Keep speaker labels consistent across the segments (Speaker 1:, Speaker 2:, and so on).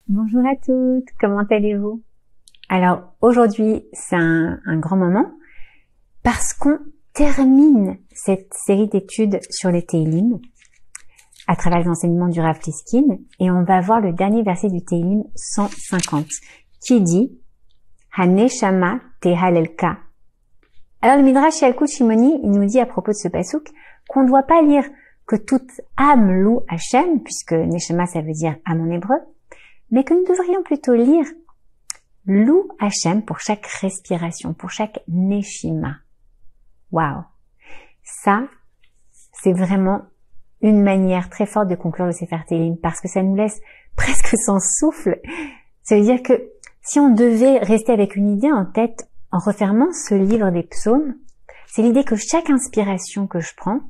Speaker 1: Bonjour à toutes, comment allez-vous? Alors aujourd'hui c'est un grand moment parce qu'on termine cette série d'études sur les Tehillim à travers les enseignements du Rav Pliskin et on va voir le dernier verset du Tehillim 150 qui dit Haneshama tehalelka. Alors le Midrash Yalkut Shimoni il nous dit à propos de ce pasuk qu'on ne doit pas lire que toute âme loue Hachem puisque Neshama ça veut dire âme en hébreu, mais que nous devrions plutôt lire loue Hachem pour chaque respiration, pour chaque neshima. Waouh! Ça, c'est vraiment une manière très forte de conclure le Sefer Tehillim parce que ça nous laisse presque sans souffle. Ça veut dire que si on devait rester avec une idée en tête en refermant ce livre des psaumes, c'est l'idée que chaque inspiration que je prends,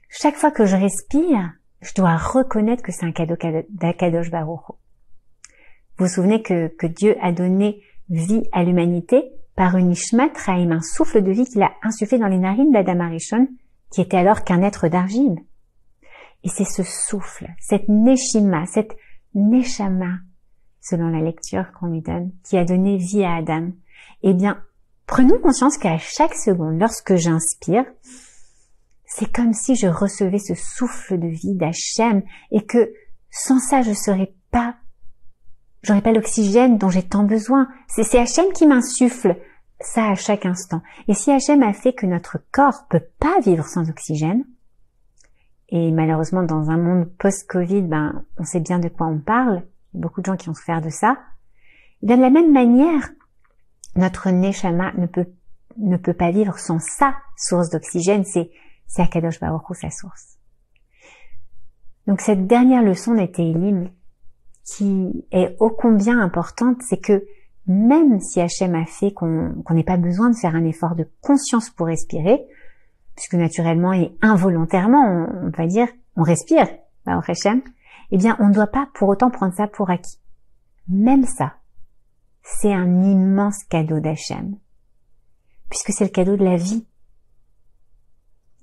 Speaker 1: chaque fois que je respire, je dois reconnaître que c'est un cadeau d'Akadosh Baruch Hu. Vous vous souvenez que Dieu a donné vie à l'humanité par une Nishmat Chaim, un souffle de vie qu'il a insufflé dans les narines d'Adam Arishon, qui était alors qu'un être d'argile. Et c'est ce souffle, cette Neshima, cette Neshama, selon la lecture qu'on lui donne, qui a donné vie à Adam. Eh bien, prenons conscience qu'à chaque seconde, lorsque j'inspire, c'est comme si je recevais ce souffle de vie d'Hachem et que sans ça, j'aurais pas l'oxygène dont j'ai tant besoin. C'est Hachem qui m'insuffle ça à chaque instant. Et si Hachem a fait que notre corps peut pas vivre sans oxygène, et malheureusement dans un monde post-Covid, on sait bien de quoi on parle, il y a beaucoup de gens qui ont souffert de ça, et bien de la même manière, notre Neshama ne peut pas vivre sans sa source d'oxygène, c'est Akadosh Baruch Hu, sa source. Donc cette dernière leçon des Tehillim, qui est ô combien importante, c'est que même si Hachem a fait qu'on n'ait pas besoin de faire un effort de conscience pour respirer, puisque naturellement et involontairement, on va dire, on respire, Hachem, eh bien on ne doit pas pour autant prendre ça pour acquis. Même ça, c'est un immense cadeau d'Hachem, puisque c'est le cadeau de la vie.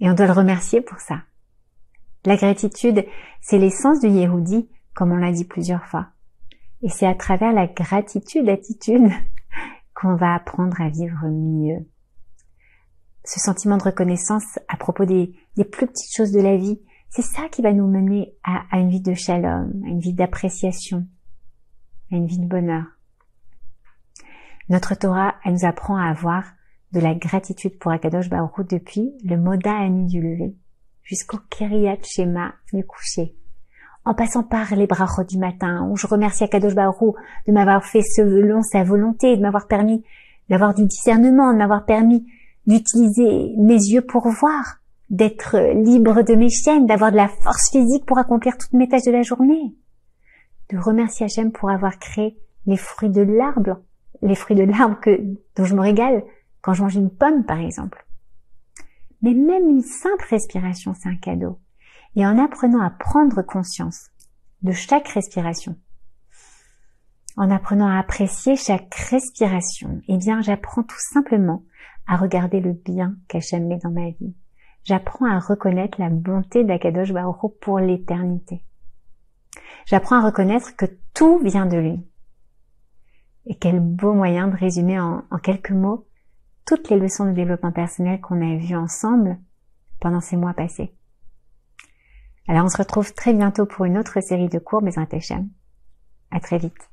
Speaker 1: Et on doit le remercier pour ça. La gratitude, c'est l'essence du Yehudi, comme on l'a dit plusieurs fois. Et c'est à travers la attitude, qu'on va apprendre à vivre mieux. Ce sentiment de reconnaissance à propos des plus petites choses de la vie, c'est ça qui va nous mener à une vie de shalom, à une vie d'appréciation, à une vie de bonheur. Notre Torah, elle nous apprend à avoir de la gratitude pour Akadosh Baruch Hu depuis le Moda Ani du lever jusqu'au Kriyat Shema du coucher. En passant par les brachot du matin, où je remercie Akadosh Baruch Hu de m'avoir fait selon sa volonté, de m'avoir permis d'avoir du discernement, de m'avoir permis d'utiliser mes yeux pour voir, d'être libre de mes chaînes, d'avoir de la force physique pour accomplir toutes mes tâches de la journée. De remercier Hachem pour avoir créé les fruits de l'arbre dont je me régale quand je mange une pomme par exemple. Mais même une simple respiration, c'est un cadeau. Et en apprenant à prendre conscience de chaque respiration, en apprenant à apprécier chaque respiration, eh bien, j'apprends tout simplement à regarder le bien qu'Hachem met dans ma vie. J'apprends à reconnaître la bonté d'Akadosh Baruch Hu pour l'éternité. J'apprends à reconnaître que tout vient de lui. Et quel beau moyen de résumer en quelques mots toutes les leçons de développement personnel qu'on a vues ensemble pendant ces mois passés. Alors on se retrouve très bientôt pour une autre série de cours, Bezrat Hashem. À très vite.